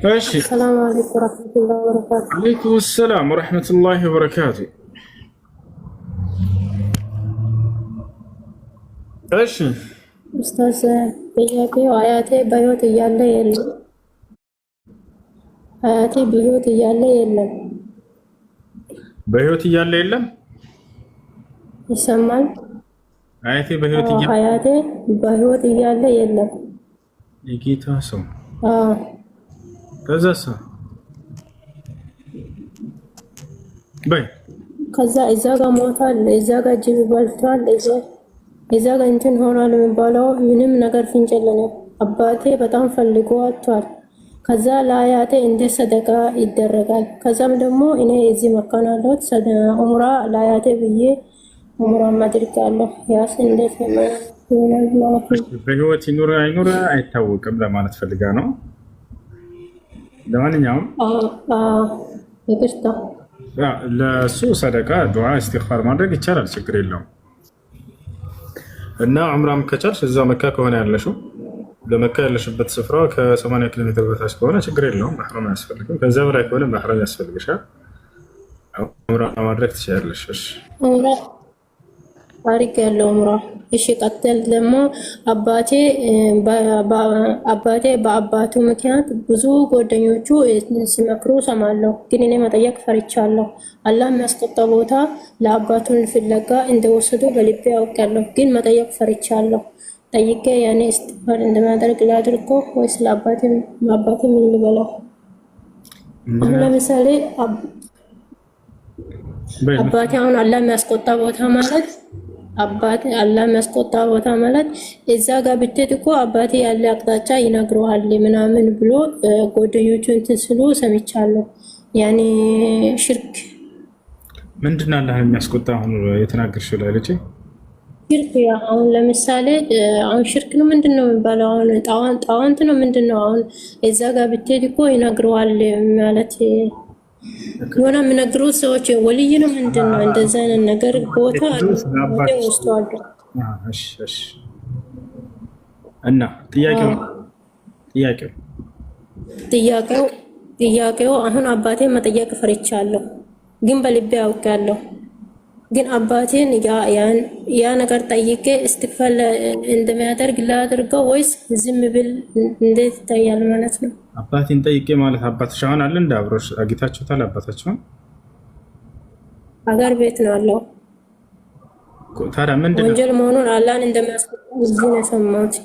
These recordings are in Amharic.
ماشي. السلام عليكم ورحمة الله وبركاته. عليكم السلام ورحمة الله وبركاته. ماشي. أستاذ ጥያቄ አያቴ በሕይወት እያለ የለም። አያቴ በሕይወት እያለ የለም። በሕይወት እያለ የለም ይሰማል? አያቴ በሕይወት እያለ አያቴ በሕይወት እያለ የለም። የጌታ ሰው አዎ። ከዛሳ በይ ከዛ እዛ ጋር ሞቷል፣ እዛ ጋር ጅብ በልቷል፣ እዛ ጋር እንትን ሆኗል የሚባለው ምንም ነገር ፍንጭ የለንም። አባቴ በጣም ፈልጎ አጥቷል። ከዛ ለአያቴ እንደ ሰደቃ ይደረጋል። ከዛም ደግሞ እኔ እዚህ መካን አለሁት ዑምራ ለአያቴ ብዬ ዑምራ አድርጋለሁ። ያስ እንዴት ይሆናል ማለት ነው? በሕይወት ይኑር አይኑር አይታወቅም ለማለት ፈልጋ ነው። ለማንኛውም ይቅርታ ለሱ ሰደቃ ዱዓ ኢስቲግፋር ማድረግ ይቻላል፣ ችግር የለውም። እና ዑምራም ከቻልሽ እዛ መካ ከሆነ ያለሽው ለመካ ያለሽበት ስፍራ ከ80 ኪሎ ሜትር በታች ከሆነ ችግር የለውም፣ መሕረም አያስፈልግም። ከዛ በላይ ከሆነ መሕረም ያስፈልግሻል። ዑምራ ማድረግ ትችላለሽ። እሺ ታሪክ ያለው ዑምራ። እሺ ቀጥል ደግሞ አባቴ በአባቱ ምክንያት ብዙ ጓደኞቹ ሲመክሩ ሰማለሁ፣ ግን እኔ መጠየቅ ፈርቻለሁ። አላህ የሚያስቆጣ ቦታ ለአባቱን ፍለጋ እንደወሰዱ በልቤ ያውቃለሁ፣ ግን መጠየቅ ፈርቻለሁ። ጠይቄ ያኔ ኢስቲግፋር እንደማደርግ ላድርጎ ወይስ ለአባቴ ምን ልበለው? አሁን ለምሳሌ አባቴ አሁን አላህ የሚያስቆጣ ቦታ ማለት አባቴ አላህ የሚያስቆጣ ቦታ ማለት እዛ ጋር ብትሄድ እኮ አባቴ ያለ አቅጣጫ ይነግረዋል ምናምን ብሎ ጓደኞቹ እንትን ስሉ ሰምቻለሁ። ያኔ ሽርክ ምንድነው አላህ የሚያስቆጣ አሁን የተናገርሽው ላይ ልጅ ሽርክ አሁን ለምሳሌ አሁን ሽርክ ነው ምንድነው የሚባለው? አሁን ጣዋንት ነው ምንድነው? አሁን እዛ ጋር ብትሄድ እኮ ይነግረዋል ማለት የሆነ የሚነግሩት ሰዎች ወልይ ነው ምንድን ነው? እንደዛ አይነት ነገር ቦታ ወስደዋል። እና ጥያቄው አሁን አባቴን መጠየቅ ፈርቻለሁ፣ ግን በልቤ ያውቃለሁ። ግን አባቴን ያ ነገር ጠይቄ እስትግፋር እንደሚያደርግ ላድርገው ወይስ ዝም ብል እንዴት ይታያል ማለት ነው? አባቴን ጠይቄ ማለት አባትሽ አሁን አለ እንደ አብሮሽ አግኝታችሁታል? አባታችሁን አገር ቤት ነው አለው። ታዲያ ምንድን ነው ወንጀል መሆኑን አላህን እንደሚያስቆጣ እዚህ ነው የሰማሁት።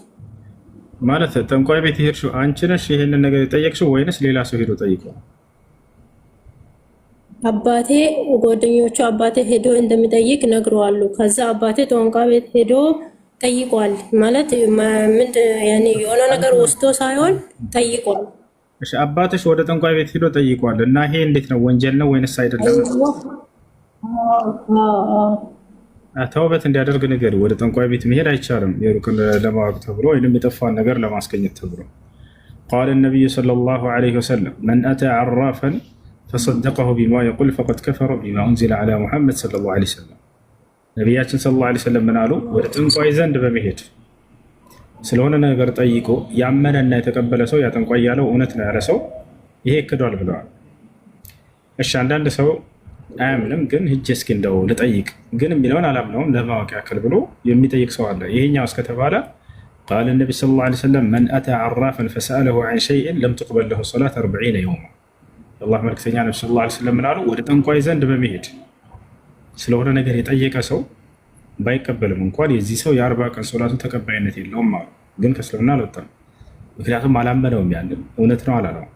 ማለት ጠንቋይ ቤት ሄድሽው አንቺ ነሽ ይሄንን ነገር የጠየቅሽው ወይንስ ሌላ ሰው ሄዶ ጠይቀው? አባቴ ጓደኞቹ አባቴ ሄዶ እንደሚጠይቅ ነግረዋሉ። ከዛ አባቴ ጠንቋይ ቤት ሄዶ ጠይቋል ማለት ምን ያኔ የሆነ ነገር ወስዶ ሳይሆን ጠይቋል። እሺ አባትሽ ወደ ጠንቋይ ቤት ሄዶ ጠይቋል እና ይሄ እንዴት ነው ወንጀል ነው ወይንስ አይደለም? ተውበት እንዲያደርግ ነገር ወደ ጠንቋይ ቤት መሄድ አይቻልም፣ የሩቅን ለማወቅ ተብሎ ወይንም የጠፋን ነገር ለማስገኘት ተብሎ قال النبي صلى الله عليه وسلم من أتى عرافا فصدقه بما يقول فقد كفر بما أنزل على محمد صلى الله عليه وسلم ነቢያችን ሰለላሁ ዐለይሂ ወሰለም ምን አሉ? ወደ ጠንቋይ ዘንድ በመሄድ ስለሆነ ነገር ጠይቆ ያመነና የተቀበለ ሰው ያ ጠንቋይ ያለው እውነት ነው ያለ ሰው ይሄ ክዷል ብለዋል። እሺ አንዳንድ ሰው አያምንም፣ ግን ሂጅ እስኪ እንደው ልጠይቅ ግን የሚለውን አላምነውም ለማወቅ ያክል ብሎ የሚጠይቅ ሰው አለ። ይሄኛው እስከተባለ قال النبي صلى الله عليه وسلم من أتى عرافا فسأله عن شيء لم تقبل له صلاة 40 يوما الله መልእክተኛ ነብዩ ሰለላሁ ዐለይሂ ወሰለም ምን አሉ? ወደ ጠንቋይ ዘንድ በመሄድ ስለሆነ ነገር የጠየቀ ሰው ባይቀበልም እንኳን የዚህ ሰው የ40 ቀን ሶላቱ ተቀባይነት የለውም አሉ። ግን ከእስልምና አልወጣም፣ ምክንያቱም አላመነውም። ያንን እውነት ነው አላለው።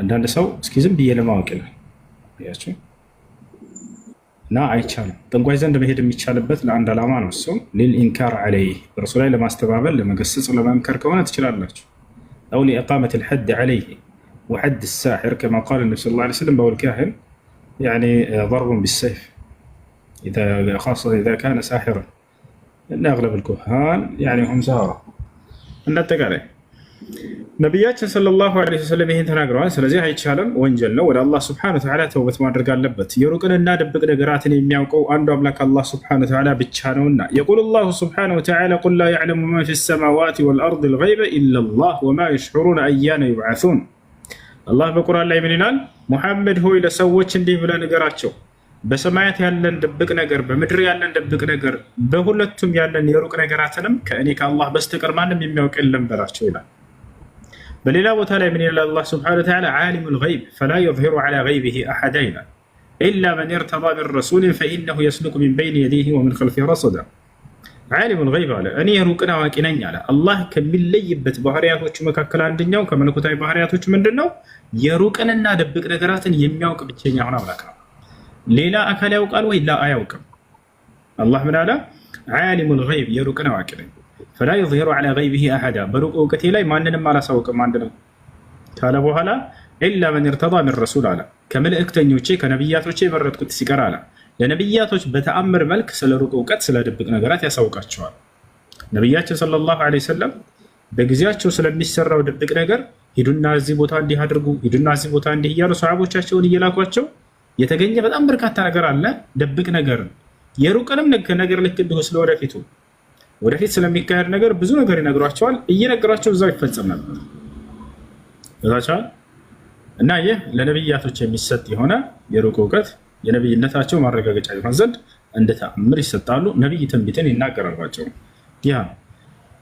አንዳንድ ሰው እስኪ ዝም ብዬ ለማወቅ ይላል ያቸው እና አይቻልም። ጠንቋይ ዘንድ መሄድ የሚቻልበት ለአንድ ዓላማ ነው። እሱም ሊልኢንካር ዐለይህ በእርሱ ላይ ለማስተባበል ለመገሰጽ ለመምከር ከሆነ ትችላላችሁ። አው ሊኢቃመት ልሐድ ዐለይህ ወሐድ ሳሒር ከማ ቃል ነቢ ሰለላሁ ዐለይሂ ወሰለም በውል ካህን يعني ضرب بالسيف خاصة إذا كان ساحرا لأن أغلب الكهان يعني هم سهرة النتقالي ነቢያችን ሰለላሁ ዐለይሂ ወሰለም ይህን ተናግረዋል። ስለዚህ አይቻልም፣ ወንጀል ነው። ወደ አላህ ስብሐነሁ ወተዓላ ተውበት ማድረግ አለበት። የሩቅንና ድብቅ ነገራትን የሚያውቀው አንዱ አምላክ አላህ ስብሐነሁ ወተዓላ ብቻ ነውና የቁል ላሁ ስብሐነሁ ወተዓላ ቁል ላ ያዕለሙ መን ፊ ሰማዋት ወልአርድ ልገይበ ኢለላህ ወማ የሽዑሩነ አያነ ዩብዓሱን አላህ በቁርአን ላይ ምን ይላል? ሙሐመድ ሆይ ለሰዎች እንዲህ ብለህ ንገራቸው፣ በሰማያት ያለን ድብቅ ነገር፣ በምድር ያለን ድብቅ ነገር፣ በሁለቱም ያለን የሩቅ ነገራትንም ከእኔ ከአላህ በስተቀር ማንም የሚያውቅ የለም በላቸው ይላል። በሌላ ቦታ ላይ ምን ይላል? አላህ ሱብሓነሁ ወተዓላ ዓሊሙል ገይብ ፈላ ዩዝሂሩ ዐላ ገይቢሂ አሐዳ ይላል። ኢላ መን ኢርተዳ ሚን ረሱሊን ፈኢነሁ የስሉኩ ሚን በይኒ የደይሂ ወሚን ኸልፊሂ ረሰዳ። ዓሊሙል ገይብ አለ፣ እኔ የሩቅን አዋቂ ነኝ አለ። አላህ ከሚለይበት ባህሪያቶቹ መካከል አንደኛው ከመለኮታዊ ባህሪያቶቹ ምንድን ነው? የሩቅንና ድብቅ ነገራትን የሚያውቅ ብቸኛ ሆነ አምላክ ነው። ሌላ አካል ያውቃል ወይ? ላ አያውቅም። አላህ ምን አለ? ዓሊሙል ገይብ የሩቅን አዋቂ ነኝ፣ ፈላ ዩዝሂሩ ዐላ ገይቢሂ አሐዳ፣ በሩቅ እውቀቴ ላይ ማንንም አላሳውቅም አንድ ነው ካለ በኋላ ኢላ መን ኢርተዳ ሚን ረሱል አለ፣ ከመልእክተኞቼ ከነቢያቶቼ የመረጥኩት ሲቀር አለ። ለነቢያቶች በተአምር መልክ ስለ ሩቅ እውቀት ስለ ድብቅ ነገራት ያሳውቃቸዋል። ነቢያችን ሰለላሁ ዐለይሂ ወሰለም በጊዜያቸው ስለሚሰራው ድብቅ ነገር ሂዱና እዚህ ቦታ እንዲህ አድርጉ፣ ሂዱና እዚህ ቦታ እንዲህ እያሉ ሰሃቦቻቸውን እየላኳቸው የተገኘ በጣም በርካታ ነገር አለ። ድብቅ ነገር የሩቅንም ነገር ልክ እንዲሁ ስለወደፊቱ ወደፊት ስለሚካሄድ ነገር ብዙ ነገር ይነግሯቸዋል። እየነገሯቸው እዛው ይፈጸም ነበር እዛቻል እና ይህ ለነቢያቶች የሚሰጥ የሆነ የሩቅ እውቀት የነቢይነታቸው ማረጋገጫ ይሆን ዘንድ እንደ ተአምር ይሰጣሉ። ነቢይ ትንቢትን ይናገራሏቸው ያ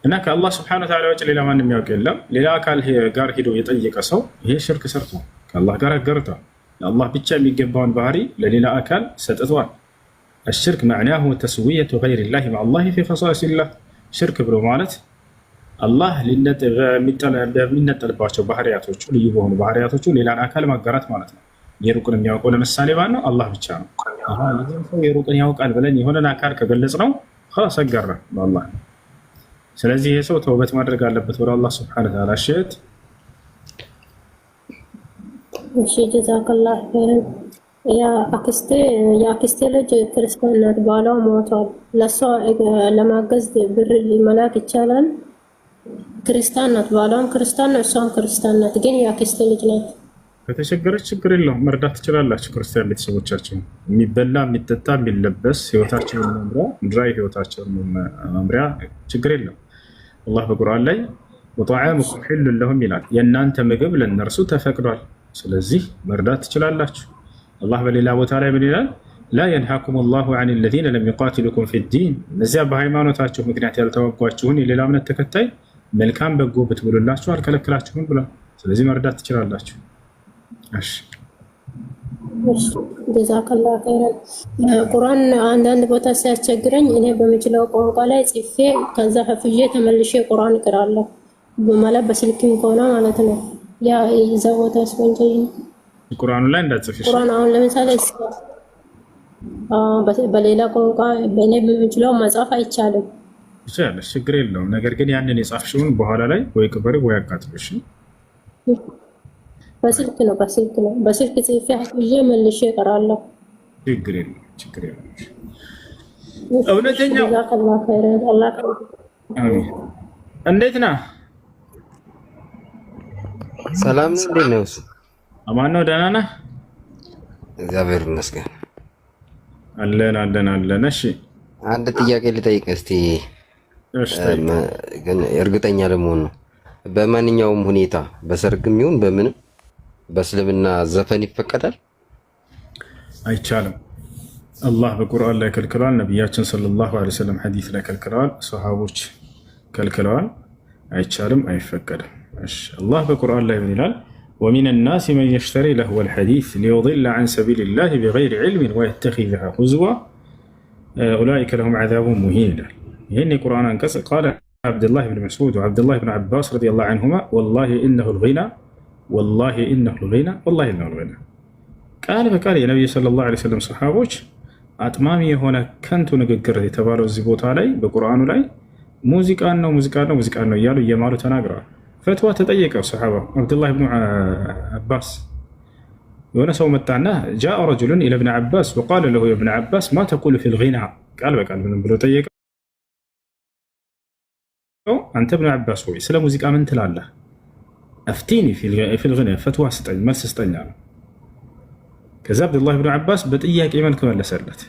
እና ከአላህ ስብሐነሁ ወተዓላ ውጭ ሌላ ማንም የሚያውቅ የለም። ሌላ አካል ጋር ሄዶ የጠየቀ ሰው ይሄ ሽርክ ሰርቶ ከአላህ ጋር አጋርቷል። ለአላህ ብቻ የሚገባውን ባህሪ ለሌላ አካል ሰጥቷል። الشرك معناه تسوية غير الله مع الله في خصائص الله። ሽርክ ብሎ ማለት አላህ በሚነጠልባቸው ባህሪያቶቹ ልዩ በሆኑ ባህሪያቶቹ ሌላን አካል ማጋራት ማለት ነው። የሩቅን የሚያውቀው ለምሳሌ ማን ነው? አላህ ብቻ ነው። ይህም ሰው የሩቅን ያውቃል ብለን የሆነን አካል ከገለጽ ነው ሰገራ በአላህ። ስለዚህ ይህ ሰው ተውበት ማድረግ አለበት ወደ አላህ ሱብሓነሁ ወተዓላ። እሺት እሺ፣ ጀዛከላህ ኸይረን። የአክስቴ ልጅ ክርስቲያን ናት፣ ባሏ ሞቷል። ለእሷ ለማገዝ ብር መላክ ይቻላል? ክርስቲያን ናት፣ ባሏም ክርስቲያን ነው፣ እሷም ክርስቲያን ናት፣ ግን የአክስቴ ልጅ ናት። ከተቸገረች ችግር የለውም፣ መርዳት ትችላላችሁ። ክርስቲያን ቤተሰቦቻቸው የሚበላ የሚጠጣ የሚለበስ ህይወታቸውን መምሪያ ምድራዊ ህይወታቸውን መምሪያ ችግር የለም። አላህ በቁርአን ላይ ወጠዓሙኩም ሒሉን ለሁም ይላል፣ የእናንተ ምግብ ለእነርሱ ተፈቅዷል። ስለዚህ መርዳት ትችላላችሁ። አላህ በሌላ ቦታ ላይ ምን ይላል? ላ የንሃኩም ላሁ ዐን ለዚነ ለም ዩቃቲሉኩም ፊዲን፣ እነዚያ በሃይማኖታችሁ ምክንያት ያልተዋጓችሁን የሌላ እምነት ተከታይ መልካም በጎ ብትብሉላችሁ አልከለክላችሁም ብሏል። ስለዚህ መርዳት ትችላላችሁ። ጀዛከላህ ኸይረን። ቁርአን አንዳንድ ቦታ ሲያስቸግረኝ እኔ በምችለው ቋንቋ ላይ ጽፌ ከዛ ሀፍዤ ተመልሼ ቁርአን እቅራለሁ ማለት በስልክም ከሆነ ማለት ነው። ያ እዛ ቦታ ስፖንጀሪ ቁርአኑ ላይ እንዳትጽፊ። ቁርአን አሁን ለምሳሌ በሌላ ቋንቋ በእኔ በምችለው መጻፍ አይቻልም። ይቻላል፣ ችግር የለውም። ነገር ግን ያንን የጻፍሽውን በኋላ ላይ ወይ ቅበሪ ወይ አቃጥልሽ። በስልክ ነው በስልክ ጽፌ ሀፍዤ መልሼ እቀራለሁ። ችግር የለውም። እውነተኛው ጀዛከላህ ኸይረን። አላህ አሜን። እንዴት ነህ? ሰላም ነው። እንዴት ነው? አማን ነው? ደህና ነህ? እግዚአብሔር ይመስገን። አለን። እሺ አንድ ጥያቄ ልጠይቅ እስቲ፣ ግን እርግጠኛ ለመሆን ነው። በማንኛውም ሁኔታ በሰርግም ይሁን በምንም በእስልምና ዘፈን ይፈቀዳል? አይቻልም። አላህ በቁርአን ላይ ከልክለዋል። ነቢያችን ሰለላሁ ዐለይሂ ወሰለም ሐዲስ ላይ ከልክለዋል። ሰሃቦች ከልክለዋል። አይቻልም፣ አይፈቀድም። አላህ በቁርአን ላይ ምን ይላል? ወሚነ ናሲ መን የሽተሪ ለህወል ሐዲስ ሊዩዲለ ዐን ሰቢሊላሂ ቢገይሪ ዒልሚን ወየተኺዘሃ ሁዝዋ ኡላኢከ ለሁም ዐዛቡን ሙሂን ይላል። ይህን የቁርአን አንቀጽ ቃለ ዓብድላህ ብን መስዑድ ወዓብድላህ ብን ዓባስ ረዲየላሁ ዐንሁማ ወላሂ ኢነሁ ልጊና ቃል በቃል የነቢዩ ሰለላሁ ዐለይሂ ወሰለም ሰሓቦች አጥማሚ የሆነ ከንቱ ንግግር የተባለው እዚህ ቦታ ላይ በቁርአኑ ላይ ሙዚቃን ነው እያሉ እየማሉ ተናግረዋል። ፈትዋ ተጠየቀው ሰሓባ ዓብድላህ ብን ዓባስ። የሆነ ሰው መጣና ጃአ ረጁሉን ኢለ ብን ዓባስ ወቃለ ለሁ ያ ብን ዓባስ ማ ተቁሉ ፊል ጊና፣ ቃል በቃል ምንም ብሎ ጠየቀው። አንተ ብን ዓባስ ሆይ ስለ ሙዚቃ ምን ትላለህ? አፍቲኒ ፊል ጊና፣ ፈትዋ ስጠኝ፣ መልስ ስጠኝ አለ። ከዛ ዓብድላህ ብን ዓባስ በጥያቄ መልክ መለሰለት።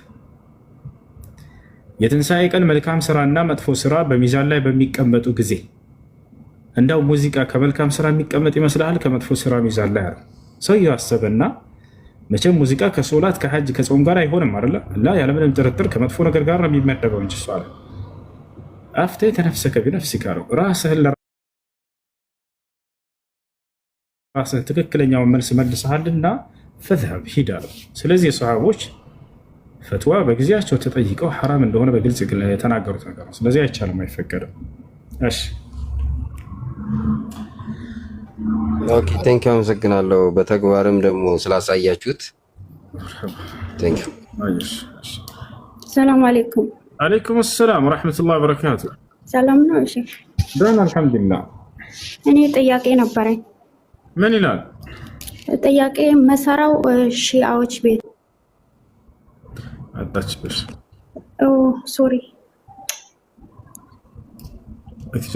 የትንሣኤ ቀን መልካም ስራና መጥፎ ስራ በሚዛን ላይ በሚቀመጡ ጊዜ እንዳው ሙዚቃ ከመልካም ስራ የሚቀመጥ ይመስላል ከመጥፎ ስራ ሚዛን ላይ ያለው ሰውየው አሰበና መቼም ሙዚቃ ከሶላት ከሐጅ ከጾም ጋር አይሆንም አይደለ? ላ ያለምንም ጥርጥር ከመጥፎ ነገር ጋር ነው የሚመደበው እንጂ ሷለ አፍተህ ተነፍሰከ ቢነፍሲካ ነው ራስህን ለራስህ ትክክለኛውን መልስ መልሰሃልና ፈዝሀብ ሂድ አለው። ስለዚህ ሰሃቦች ፈትዋ በጊዜያቸው ተጠይቀው ሐራም እንደሆነ በግልጽ የተናገሩት ነገር ነው። ስለዚህ አይቻልም፣ አይፈቀድም። እሺ ኦኬ ቴንክ ዩ አመሰግናለሁ። በተግባርም ደግሞ ስላሳያችሁት ቴንክ ዩ። ሰላም አለይኩም። አለይኩም ሰላም ወራህመቱላሂ ወበረካቱ። ሰላም ነው? እሺ ደህና አልሐምዱሊላህ። እኔ ጥያቄ ነበረኝ። ምን ይላል ጥያቄ? መሰራው ሺአዎች ቤት አጣችብሽ። ኦ ሶሪ።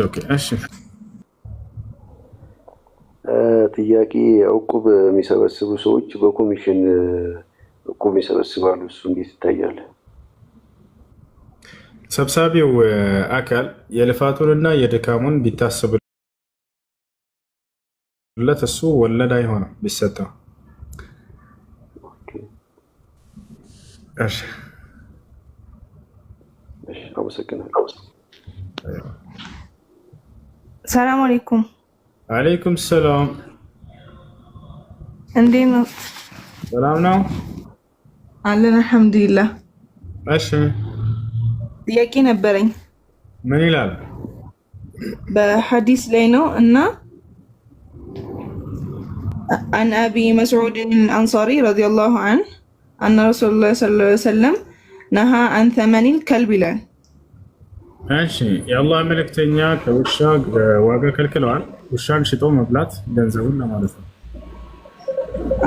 ኦኬ እሺ ጥያቄ እቁብ የሚሰበስቡ ሰዎች በኮሚሽን እቁብ ይሰበስባሉ። እሱ እንዴት ይታያል? ሰብሳቢው አካል የልፋቱንና የድካሙን ቢታሰብለት እሱ ወለድ አይሆንም ቢሰጠው። እሺ አመሰግናለሁ። ሰላም አለይኩም። አለይኩም ሰላም። እንዴት ነው? ሰላም ነው አለን አልሐምዱሊላህ። እሺ ጥያቄ ነበረኝ። ምን ይላል? በሐዲስ ላይ ነው እና عن أبي مسعود الأنصاري رضي الله عنه أن رسول الله صلى الله عليه وسلم نهى عن ثمن الكلب ይላል። እሺ የአላህ መልእክተኛ ከውሻ ዋጋ ከልክለዋል። ውሻን ሽጦ መብላት ገንዘቡን ለማለት ነው።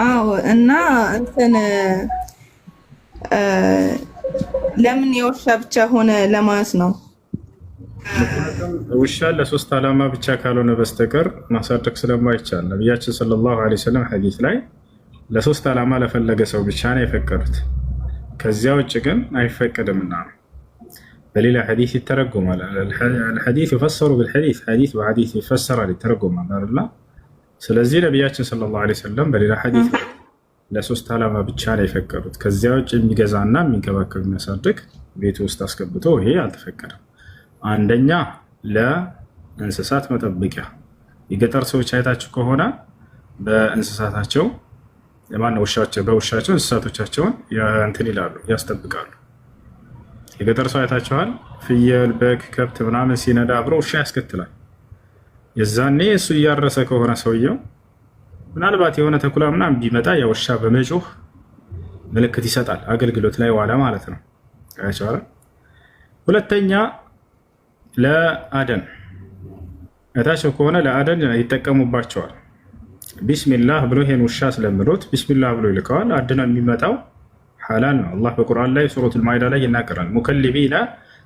አዎ እና እንትን ለምን የውሻ ብቻ ሆነ ለማለት ነው። ውሻ ለሶስት ዓላማ ብቻ ካልሆነ በስተቀር ማሳደግ ስለማይቻል ነቢያችን ሰለላሁ ዐለይሂ ወሰለም ሐዲስ ላይ ለሶስት ዓላማ ለፈለገ ሰው ብቻ ነው የፈቀዱት። ከዚያ ውጭ ግን አይፈቀድምና ነው። በሌላ ሐዲስ ይተረጎማል። الحديث يفسر بالحديث ሐዲስ በሐዲስ ይፈሰራል ይተረጎማል አይደል? ስለዚህ ነቢያችን ሰለላሁ ዐለይሂ ወሰለም በሌላ ሐዲስ ለሶስት ዓላማ ብቻ ነው የፈቀዱት። ከዚያ ውጭ የሚገዛና የሚንከባከብ የሚያሳድግ ቤት ውስጥ አስገብቶ ይሄ አልተፈቀደም። አንደኛ ለእንስሳት መጠበቂያ። የገጠር ሰዎች አይታችሁ ከሆነ በእንስሳታቸው በውሻቸው እንስሳቶቻቸውን እንትን ይላሉ፣ ያስጠብቃሉ። የገጠር ሰው አይታችኋል። ፍየል፣ በግ፣ ከብት ምናምን ሲነዳ አብሮ ውሻ ያስከትላል። የዛኔ እሱ እያረሰ ከሆነ ሰውየው ምናልባት የሆነ ተኩላ ምናምን ቢመጣ ያ ውሻ በመጮህ ምልክት ይሰጣል። አገልግሎት ላይ ዋለ ማለት ነው። አይቻለ። ሁለተኛ ለአደን እታቸው ከሆነ ለአደን ይጠቀሙባቸዋል። ቢስሚላህ ብሎ ይሄን ውሻ ስለምሎት ቢስሚላህ ብሎ ይልከዋል። አድነው የሚመጣው ሐላል ነው። አላህ በቁርአን ላይ ሱረቱል ማኢዳ ላይ ይናገራል። ሙከሊቢና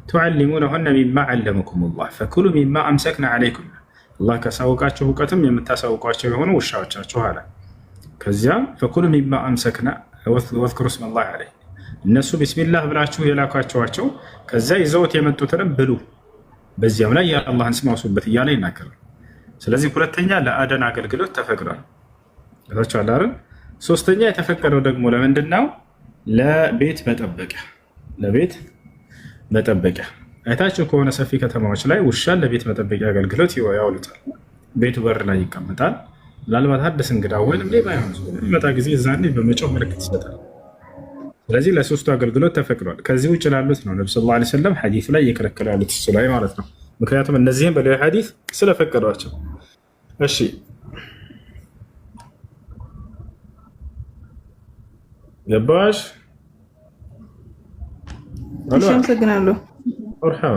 ቱዓሊሙነሁነ ሚማ ዐለመኩሙላህ ፈኩሉ ሚማ አምሰክና ዐለይኩም። አላህ ካሳወቃቸው እውቀትም የምታሳውቋቸው የሆኑ ውሻዎቻችሁ አለ። ከዚያም ፈኩሉ ሚማ አምሰክና ወዝኩሩ ስመላህ ዐለይህ። እነሱ ቢስሚላህ ብላችሁ የላኳቸዋቸው ከዚያ ይዘውት የመጡትንም ብሉ፣ በዚያም ላይ የአላህን ስም አውሱበት እያለ ይናገራል። ስለዚህ ሁለተኛ ለአደን አገልግሎት ተፈቅዷል። አይደል? ሶስተኛ የተፈቀደው ደግሞ ለምንድን ነው? ለቤት መጠበቂያ። ለቤት መጠበቂያ አይታችሁ ከሆነ ሰፊ ከተማዎች ላይ ውሻን ለቤት መጠበቂያ አገልግሎት ያውሉታል። ቤቱ በር ላይ ይቀመጣል። ምናልባት አዲስ እንግዳ ወይም ሌባ ይመጣ ጊዜ እዛኔ በመጫው ምልክት ይሰጣል። ስለዚህ ለሶስቱ አገልግሎት ተፈቅዷል። ከዚህ ውጭ ላሉት ነው ነብዩ ሰለላሁ ዐለይሂ ወሰለም ሐዲስ ላይ እየከለከሉ ያሉት እሱ ላይ ማለት ነው። ምክንያቱም እነዚህም በሌላ ሐዲስ ስለፈቀዷቸው። እሺ ገባሽ? አመሰግናለሁ። መርሐባ